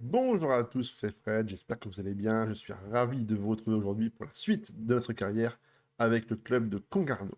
Bonjour à tous, c'est Fred, j'espère que vous allez bien. Je suis ravi de vous retrouver aujourd'hui pour la suite de notre carrière avec le club de Concarneau.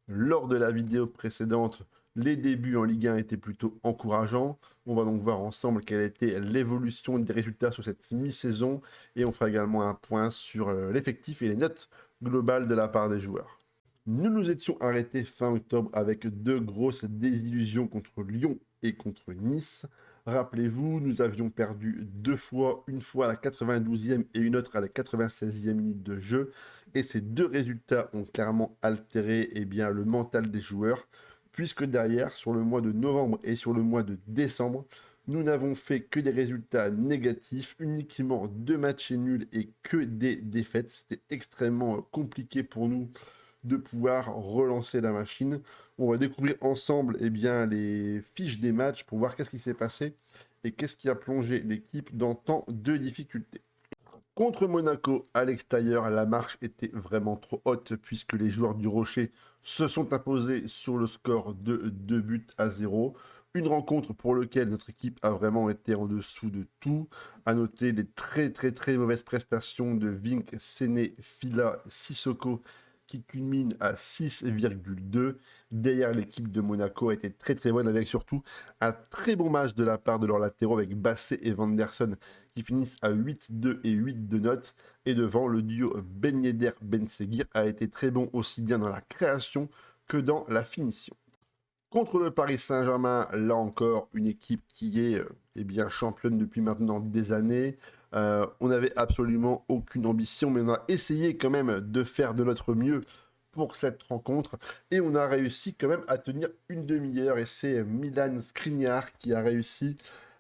Lors de la vidéo précédente, les débuts en Ligue 1 étaient plutôt encourageants. On va donc voir ensemble quelle a été l'évolution des résultats sur cette mi-saison et on fera également un point sur l'effectif et les notes globales de la part des joueurs. Nous nous étions arrêtés fin octobre avec deux grosses désillusions contre Lyon et contre Nice. Rappelez-vous, nous avions perdu deux fois, une fois à la 92e et une autre à la 96e minute de jeu. Et ces deux résultats ont clairement altéré le mental des joueurs, puisque derrière, sur le mois de novembre et sur le mois de décembre, nous n'avons fait que des résultats négatifs, uniquement deux matchs nuls et que des défaites. C'était extrêmement compliqué pour nous de pouvoir relancer la machine. On va découvrir ensemble les fiches des matchs pour voir qu'est-ce qui s'est passé et qu'est-ce qui a plongé l'équipe dans tant de difficultés. Contre Monaco, à l'extérieur, la marche était vraiment trop haute puisque les joueurs du Rocher se sont imposés sur le score de 2 buts à 0. Une rencontre pour laquelle notre équipe a vraiment été en dessous de tout. À noter les très mauvaises prestations de Vink, Séné, Fila, Sissoko qui culmine à 6,2. Derrière, l'équipe de Monaco a été très bonne avec surtout un très bon match de la part de leurs latéraux avec Basset et Vanderson qui finissent à 8-2 et 8 de notes. Et devant, le duo Ben Yedder-Ben Seguir a été très bon aussi bien dans la création que dans la finition. Contre le Paris Saint-Germain, là encore, une équipe qui est championne depuis maintenant des années. On n'avait absolument aucune ambition, mais on a essayé quand même de faire de notre mieux pour cette rencontre. Et on a réussi quand même à tenir une demi-heure. Et c'est Milan Skriniar qui a réussi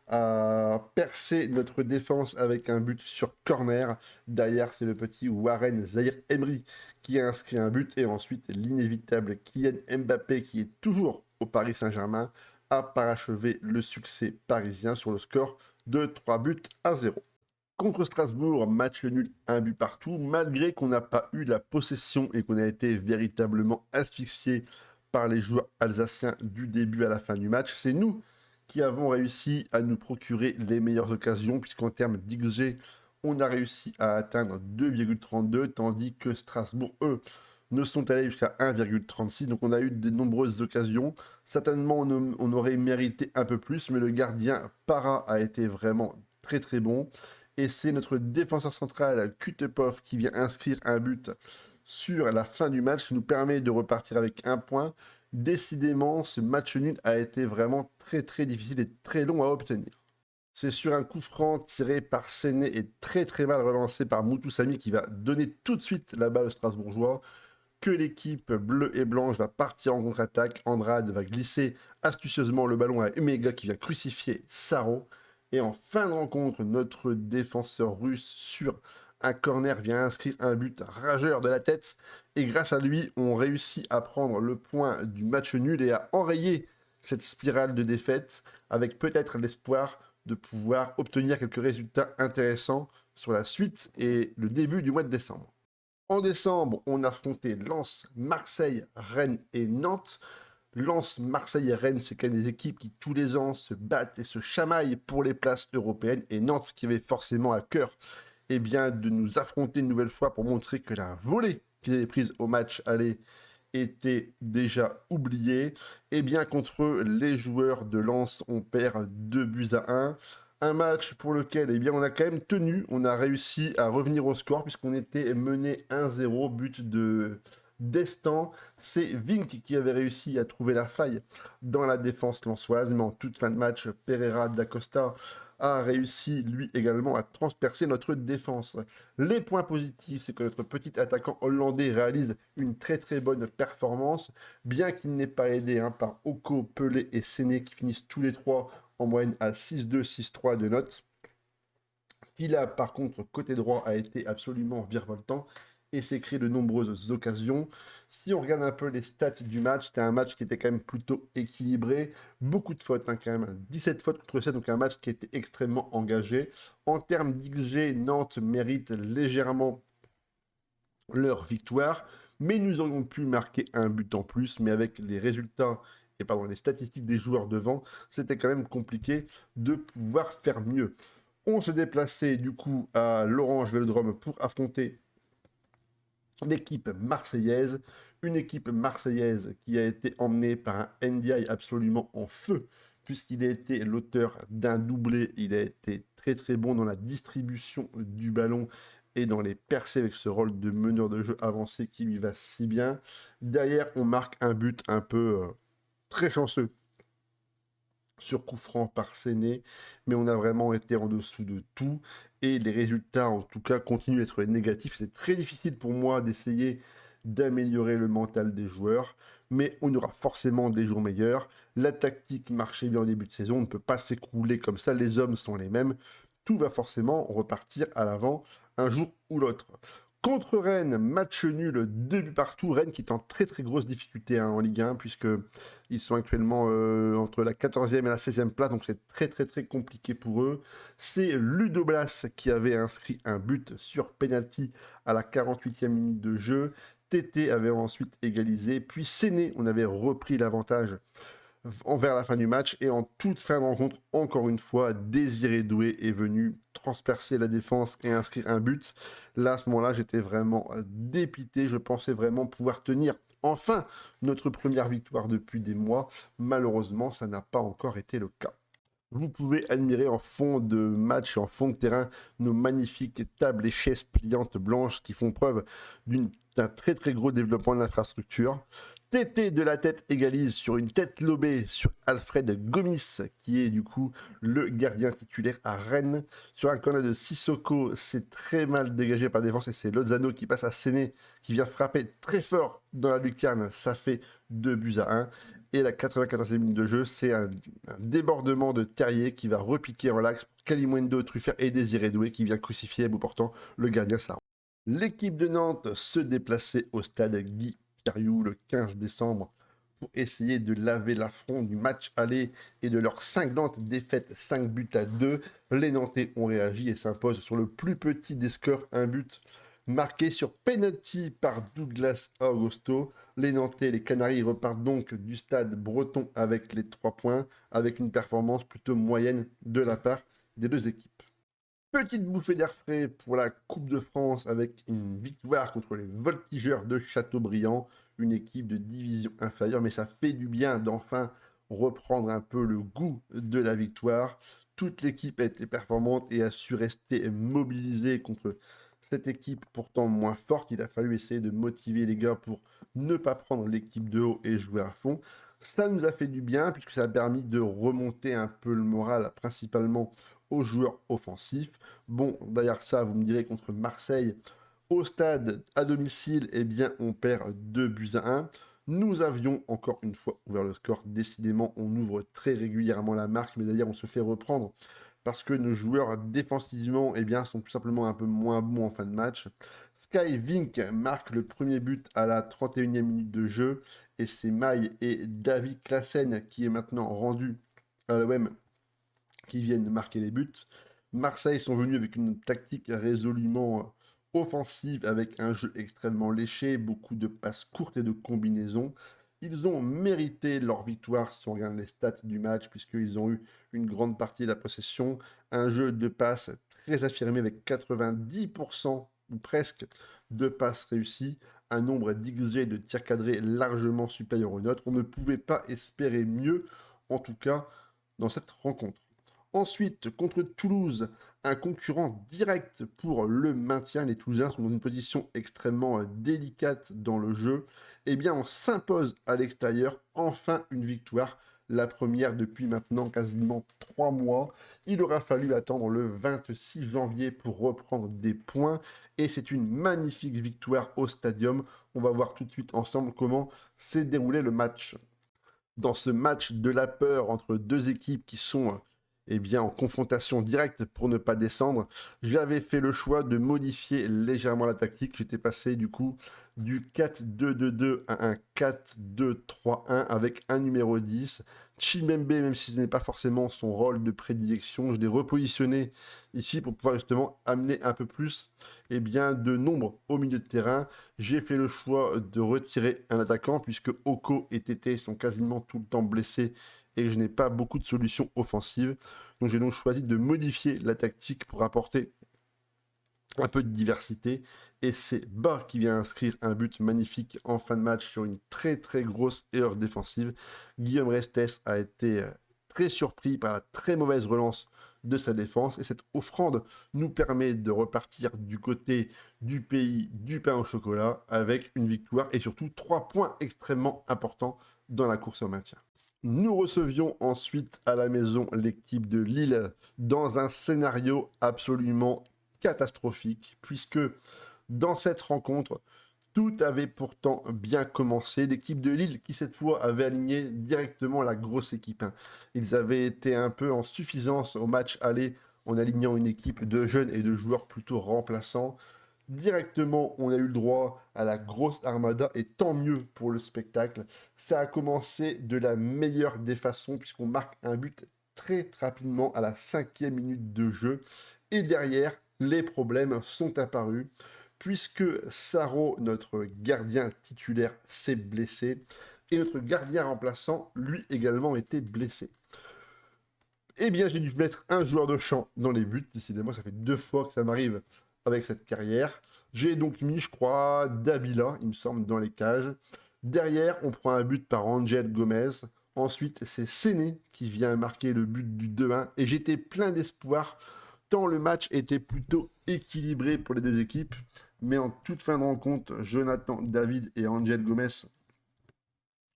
à percer notre défense avec un but sur corner. Derrière, c'est le petit Warren Zahir Emery qui a inscrit un but. Et ensuite, l'inévitable Kylian Mbappé qui est toujours au Paris Saint-Germain a parachevé le succès parisien sur le score de 3 buts à 0. Contre Strasbourg, match nul, un but partout, malgré qu'on n'a pas eu la possession et qu'on a été véritablement asphyxié par les joueurs alsaciens du début à la fin du match. C'est nous qui avons réussi à nous procurer les meilleures occasions, puisqu'en termes d'XG, on a réussi à atteindre 2,32, tandis que Strasbourg, eux, ne sont allés jusqu'à 1,36. Donc on a eu de nombreuses occasions. Certainement, on aurait mérité un peu plus, mais le gardien Para a été vraiment très bon. Et c'est notre défenseur central, Kutepov, qui vient inscrire un but sur la fin du match, qui nous permet de repartir avec un point. Décidément, ce match nul a été vraiment très difficile et très long à obtenir. C'est sur un coup franc tiré par Séné et très mal relancé par Moutoussamy qui va donner tout de suite la balle aux Strasbourgeois que l'équipe bleue et blanche va partir en contre-attaque. Andrade va glisser astucieusement le ballon à Emega qui vient crucifier Saro. Et en fin de rencontre, notre défenseur russe sur un corner vient inscrire un but rageur de la tête. Et grâce à lui, on réussit à prendre le point du match nul et à enrayer cette spirale de défaite avec peut-être l'espoir de pouvoir obtenir quelques résultats intéressants sur la suite et le début du mois de décembre. En décembre, on affrontait Lens, Marseille, Rennes et Nantes. Lens, Marseille et Rennes, c'est quand même des équipes qui tous les ans se battent et se chamaillent pour les places européennes. Et Nantes qui avait forcément à cœur de nous affronter une nouvelle fois pour montrer que la volée qu'ils avaient prise au match aller était déjà oubliée. Et bien contre les joueurs de Lens, on perd 2 buts à 1. Un match pour lequel on a quand même tenu, on a réussi à revenir au score puisqu'on était mené 1-0, but de Destan. C'est Vink qui avait réussi à trouver la faille dans la défense lensoise, mais en toute fin de match, Pereira d'Acosta a réussi lui également à transpercer notre défense. Les points positifs, c'est que notre petit attaquant hollandais réalise une très bonne performance, bien qu'il n'ait pas aidé par Oko, Pelé et Séné qui finissent tous les trois en moyenne à 6-2, 6-3 de notes. Fila, par contre, côté droit, a été absolument virevoltant et s'est créé de nombreuses occasions. Si on regarde un peu les stats du match, c'était un match qui était quand même plutôt équilibré. Beaucoup de fautes, quand même. 17 fautes contre 7, donc un match qui était extrêmement engagé. En termes d'XG, Nantes mérite légèrement leur victoire, mais nous aurions pu marquer un but en plus, mais avec les résultats les statistiques des joueurs devant, c'était quand même compliqué de pouvoir faire mieux. On se déplaçait du coup à l'Orange Vélodrome pour affronter l'équipe marseillaise. Une équipe marseillaise qui a été emmenée par un NDI absolument en feu, puisqu'il a été l'auteur d'un doublé. Il a été très très bon dans la distribution du ballon et dans les percées avec ce rôle de meneur de jeu avancé qui lui va si bien. Derrière, on marque un but un peu très chanceux sur coup franc par Séné, mais on a vraiment été en dessous de tout, et les résultats en tout cas continuent d'être négatifs. C'est très difficile pour moi d'essayer d'améliorer le mental des joueurs, mais on aura forcément des jours meilleurs. La tactique marchait bien au début de saison, on ne peut pas s'écrouler comme ça, les hommes sont les mêmes, tout va forcément repartir à l'avant un jour ou l'autre. Contre Rennes, match nul, 2 buts partout. Rennes qui est en très très grosse difficulté en Ligue 1, puisque ils sont actuellement entre la 14e et la 16e place, donc c'est très très très compliqué pour eux. C'est Ludo Blas qui avait inscrit un but sur penalty à la 48e minute de jeu. Tété avait ensuite égalisé, puis Séné, on avait repris l'avantage vers la fin du match, et en toute fin de rencontre, encore une fois, Désiré Doué est venu transpercer la défense et inscrire un but. Là, à ce moment-là, j'étais vraiment dépité, je pensais vraiment pouvoir tenir enfin notre première victoire depuis des mois. Malheureusement, ça n'a pas encore été le cas. Vous pouvez admirer en fond de match, en fond de terrain, nos magnifiques tables et chaises pliantes blanches qui font preuve d'un très très gros développement de l'infrastructure. Tété de la tête égalise sur une tête lobée sur Alfred Gomis, qui est du coup le gardien titulaire à Rennes. Sur un corner de Sissoko, c'est très mal dégagé par défense et c'est Lozano qui passe à Séné, qui vient frapper très fort dans la lucarne. Ça fait 2 buts à 1. Et la 94e minute de jeu, c'est un débordement de Terrier qui va repiquer en l'axe pour Kalimundo, Truffert et Désiré Doué qui vient crucifier à bout portant le gardien Sarro. L'équipe de Nantes se déplaçait au stade Guy Piriou le 15 décembre pour essayer de laver l'affront du match aller et de leur cinglante défaite 5 buts à 2. Les Nantais ont réagi et s'imposent sur le plus petit des scores, un but marqué sur penalty par Douglas Augusto. Les Nantais, les Canaries repartent donc du stade breton avec les 3 points, avec une performance plutôt moyenne de la part des deux équipes. Petite bouffée d'air frais pour la Coupe de France avec une victoire contre les Voltigeurs de Châteaubriand, une équipe de division inférieure, mais ça fait du bien d'enfin reprendre un peu le goût de la victoire. Toute l'équipe a été performante et a su rester mobilisée contre cette équipe pourtant moins forte. Il a fallu essayer de motiver les gars pour ne pas prendre l'équipe de haut et jouer à fond. Ça nous a fait du bien puisque ça a permis de remonter un peu le moral, principalement aux joueurs offensifs. Bon, derrière ça, vous me direz, contre Marseille, au stade, à domicile, eh bien, on perd 2 buts à 1. Nous avions encore une fois ouvert le score. Décidément, on ouvre très régulièrement la marque, mais d'ailleurs, on se fait reprendre parce que nos joueurs défensivement, eh bien, sont tout simplement un peu moins bons en fin de match. Sky Vink marque le premier but à la 31e minute de jeu, et c'est Maï et David Klassen qui est maintenant rendu à l'OM qui viennent marquer les buts. Marseille sont venus avec une tactique résolument offensive, avec un jeu extrêmement léché, beaucoup de passes courtes et de combinaisons. Ils ont mérité leur victoire si on regarde les stats du match, puisqu'ils ont eu une grande partie de la possession, un jeu de passes très affirmé avec 90% ou presque de passes réussies, un nombre d'XG de tirs cadrés largement supérieur au nôtre. On ne pouvait pas espérer mieux, en tout cas dans cette rencontre. Ensuite, contre Toulouse, un concurrent direct pour le maintien. Les Toulousains sont dans une position extrêmement délicate dans le jeu. Eh bien, on s'impose à l'extérieur. Enfin, une victoire. La première depuis maintenant quasiment 3 mois. Il aura fallu attendre le 26 janvier pour reprendre des points. Et c'est une magnifique victoire au stadium. On va voir tout de suite ensemble comment s'est déroulé le match. Dans ce match de la peur entre deux équipes qui sont en confrontation directe pour ne pas descendre, j'avais fait le choix de modifier légèrement la tactique. J'étais passé du coup du 4-2-2-2 à un 4-2-3-1 avec un numéro 10. Chimembe, même si ce n'est pas forcément son rôle de prédilection, je l'ai repositionné ici pour pouvoir justement amener un peu plus de nombre au milieu de terrain. J'ai fait le choix de retirer un attaquant puisque Oko et Tété sont quasiment tout le temps blessés et que je n'ai pas beaucoup de solutions offensives. Donc j'ai donc choisi de modifier la tactique pour apporter un peu de diversité. Et c'est Ba qui vient inscrire un but magnifique en fin de match sur une très très grosse erreur défensive. Guillaume Restes a été très surpris par la très mauvaise relance de sa défense. Et cette offrande nous permet de repartir du côté du pays du pain au chocolat avec une victoire et surtout 3 points extrêmement importants dans la course au maintien. Nous recevions ensuite à la maison l'équipe de Lille dans un scénario absolument catastrophique, puisque dans cette rencontre, tout avait pourtant bien commencé. L'équipe de Lille qui cette fois avait aligné directement la grosse équipe. Ils avaient été un peu en suffisance au match aller en alignant une équipe de jeunes et de joueurs plutôt remplaçants. Directement, on a eu le droit à la grosse armada et tant mieux pour le spectacle. Ça a commencé de la meilleure des façons puisqu'on marque un but très rapidement à la 5e minute de jeu. Et derrière, les problèmes sont apparus puisque Saro, notre gardien titulaire, s'est blessé et notre gardien remplaçant, lui également, était blessé. Eh bien, j'ai dû mettre un joueur de champ dans les buts. Décidément, ça fait 2 fois que ça m'arrive avec cette carrière. J'ai donc mis, je crois, Dabila, il me semble, dans les cages. Derrière, on prend un but par Angel Gomez. Ensuite, c'est Séné qui vient marquer le but du 2-1. Et j'étais plein d'espoir, tant le match était plutôt équilibré pour les deux équipes. Mais en toute fin de rencontre, Jonathan David et Angel Gomez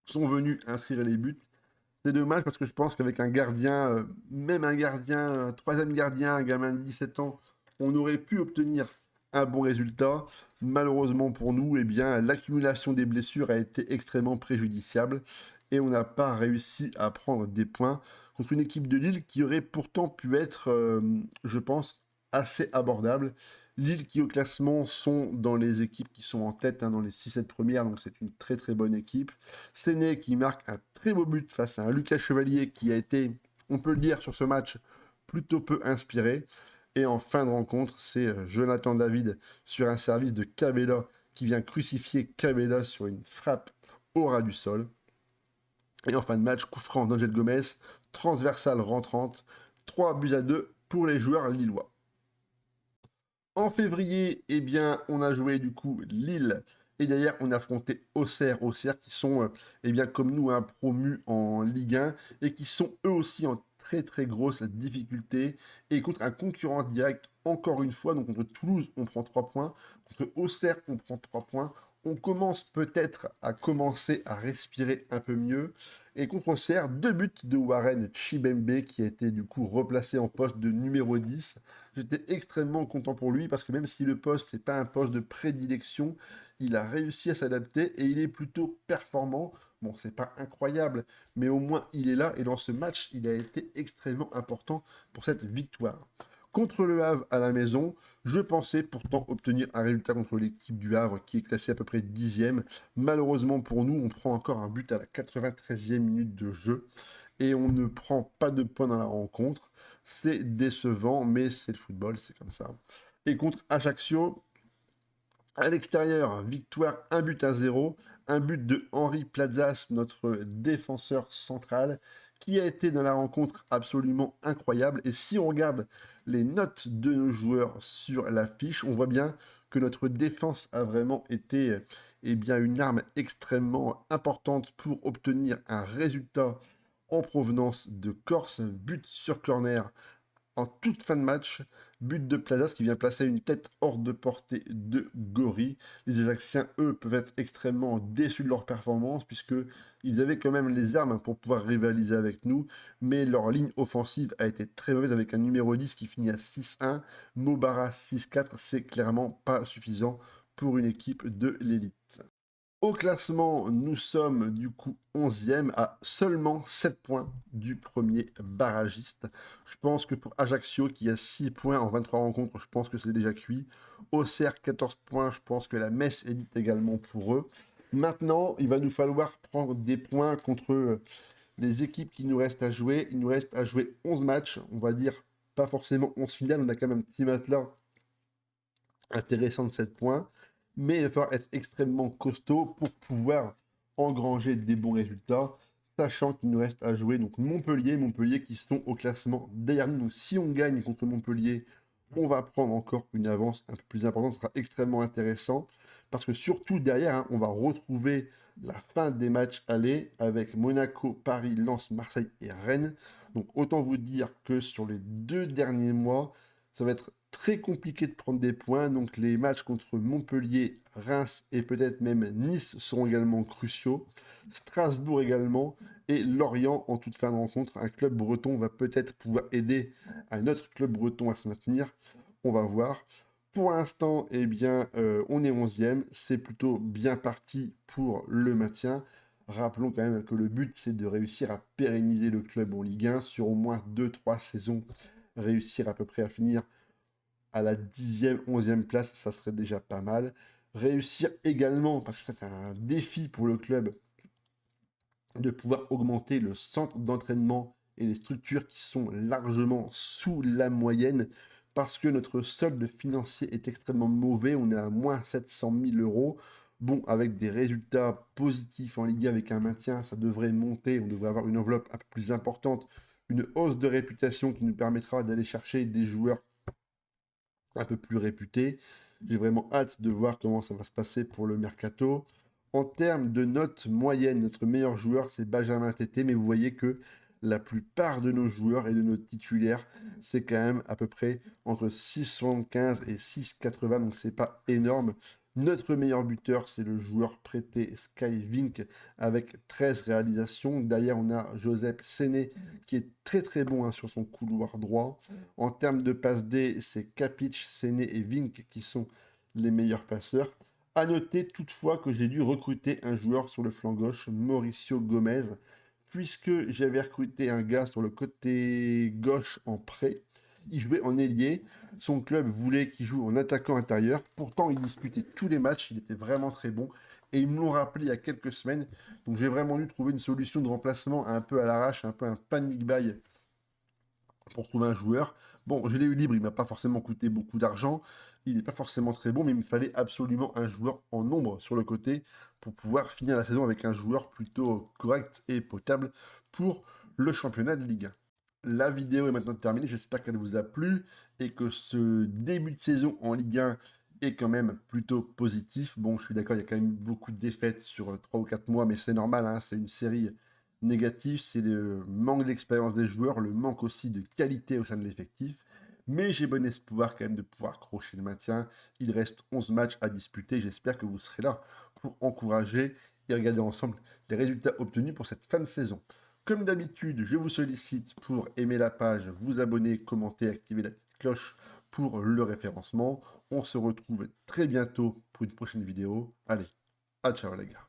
sont venus inscrire les buts. C'est dommage parce que je pense qu'avec un gardien, même un gardien, un troisième gardien, un gamin de 17 ans, on aurait pu obtenir un bon résultat. Malheureusement pour nous, eh bien, l'accumulation des blessures a été extrêmement préjudiciable et on n'a pas réussi à prendre des points contre une équipe de Lille qui aurait pourtant pu être, je pense, assez abordable. Lille qui au classement sont dans les équipes qui sont en tête, dans les 6-7 premières, donc c'est une très très bonne équipe. Séné qui marque un très beau but face à un Lucas Chevalier qui a été, on peut le dire sur ce match, plutôt peu inspiré. Et en fin de rencontre, c'est Jonathan David sur un service de Cabella qui vient crucifier Cabella sur une frappe au ras du sol. Et en fin de match, coup franc d'Angel Gomez, transversale rentrante, 3-2 pour les joueurs lillois. En février, eh bien, on a joué du coup Lille et derrière on a affronté Auxerre. Auxerre qui sont, eh bien, comme nous, promus en Ligue 1 et qui sont eux aussi en très très grosse difficulté et contre un concurrent direct encore une fois. Donc contre Toulouse, on prend 3 points. Contre Auxerre, on prend 3 points. On commence peut-être à commencer à respirer un peu mieux. Et contre Auxerre, 2 buts de Warren Chibembe qui a été du coup replacé en poste de numéro 10. J'étais extrêmement content pour lui parce que même si le poste n'est pas un poste de prédilection, il a réussi à s'adapter et il est plutôt performant. Bon, c'est pas incroyable, mais au moins il est là et dans ce match, il a été extrêmement important pour cette victoire. Contre le Havre à la maison, je pensais pourtant obtenir un résultat contre l'équipe du Havre qui est classée à peu près 10e. Malheureusement pour nous, on prend encore un but à la 93e minute de jeu et on ne prend pas de points dans la rencontre. C'est décevant, mais c'est le football, c'est comme ça. Et contre Ajaccio, à l'extérieur, victoire 1-0, un but de Henri Plazas, notre défenseur central, qui a été dans la rencontre absolument incroyable. Et si on regarde les notes de nos joueurs sur la fiche, on voit bien que notre défense a vraiment été bien, une arme extrêmement importante pour obtenir un résultat en provenance de Corse, but sur corner en toute fin de match, but de Plazas qui vient placer une tête hors de portée de Gori. Les Ajaxiens, eux, peuvent être extrêmement déçus de leur performance puisqu'ils avaient quand même les armes pour pouvoir rivaliser avec nous, mais leur ligne offensive a été très mauvaise avec un numéro 10 qui finit à 6-1, Mobara 6-4, c'est clairement pas suffisant pour une équipe de l'élite. Au classement, nous sommes du coup 11e à seulement 7 points du premier barragiste. Je pense que pour Ajaccio qui a 6 points en 23 rencontres, je pense que c'est déjà cuit. Auxerre 14 points, je pense que la Metz élite également pour eux. Maintenant, il va nous falloir prendre des points contre les équipes qui nous restent à jouer. Il nous reste à jouer 11 matchs, on va dire pas forcément 11 finales, on a quand même un petit matelas intéressant de 7 points. Mais il va falloir être extrêmement costaud pour pouvoir engranger des bons résultats. sachant qu'il nous reste à jouer donc Montpellier qui sont au classement derrière nous. Donc si on gagne contre Montpellier, on va prendre encore une avance un peu plus importante, ce sera extrêmement intéressant, parce que surtout derrière, hein, on va retrouver la fin des matchs allés avec Monaco, Paris, Lens, Marseille et Rennes. Donc autant vous dire que sur les 2 derniers mois, ça va être très compliqué de prendre des points. Donc les matchs contre Montpellier, Reims et peut-être même Nice seront également cruciaux. Strasbourg également et Lorient en toute fin de rencontre. Un club breton va peut-être pouvoir aider un autre club breton à se maintenir. On va voir. Pour l'instant, eh bien, on est 11e. C'est plutôt bien parti pour le maintien. Rappelons quand même que le but, c'est de réussir à pérenniser le club en Ligue 1 sur au moins 2-3 saisons. Réussir à peu près à finir à la 10e, 11e place, ça serait déjà pas mal. Réussir également, parce que ça c'est un défi pour le club, de pouvoir augmenter le centre d'entraînement et les structures qui sont largement sous la moyenne, parce que notre solde financier est extrêmement mauvais, on est à moins 700 000 euros. Bon, avec des résultats positifs en Ligue 1, avec un maintien, ça devrait monter, on devrait avoir une enveloppe un peu plus importante, une hausse de réputation qui nous permettra d'aller chercher des joueurs un peu plus réputés. J'ai vraiment hâte de voir comment ça va se passer pour le mercato. En termes de notes moyennes, notre meilleur joueur, c'est Benjamin Tété, mais vous voyez que la plupart de nos joueurs et de nos titulaires, c'est quand même à peu près entre 6,75 et 6,80, donc c'est pas énorme. Notre meilleur buteur, c'est le joueur prêté Sky Vink avec 13 réalisations. Derrière, on a Joseph Séné qui est très très bon hein, sur son couloir droit. En termes de passe D, c'est Kapic, Séné et Vink qui sont les meilleurs passeurs. À noter toutefois que j'ai dû recruter un joueur sur le flanc gauche, Mauricio Gomez, puisque j'avais recruté un gars sur le côté gauche en prêt. Il jouait en ailier. Son club voulait qu'il joue en attaquant intérieur. Pourtant, il disputait tous les matchs. Il était vraiment très bon. Et ils me l'ont rappelé il y a quelques semaines. Donc j'ai vraiment dû trouver une solution de remplacement un peu à l'arrache, un peu un panic buy pour trouver un joueur. Bon, je l'ai eu libre, il m'a pas forcément coûté beaucoup d'argent, il n'est pas forcément très bon, mais il me fallait absolument un joueur en nombre sur le côté pour pouvoir finir la saison avec un joueur plutôt correct et potable pour le championnat de Ligue 1. La vidéo est maintenant terminée, j'espère qu'elle vous a plu et que ce début de saison en Ligue 1 est quand même plutôt positif. Bon, je suis d'accord, il y a quand même beaucoup de défaites sur 3 ou 4 mois, mais c'est normal, hein, c'est une série négatif, c'est le manque d'expérience des joueurs, le manque aussi de qualité au sein de l'effectif. Mais j'ai bon espoir quand même de pouvoir accrocher le maintien. Il reste 11 matchs à disputer. J'espère que vous serez là pour encourager et regarder ensemble les résultats obtenus pour cette fin de saison. Comme d'habitude, je vous sollicite pour aimer la page, vous abonner, commenter, activer la petite cloche pour le référencement. On se retrouve très bientôt pour une prochaine vidéo. Allez, à ciao les gars.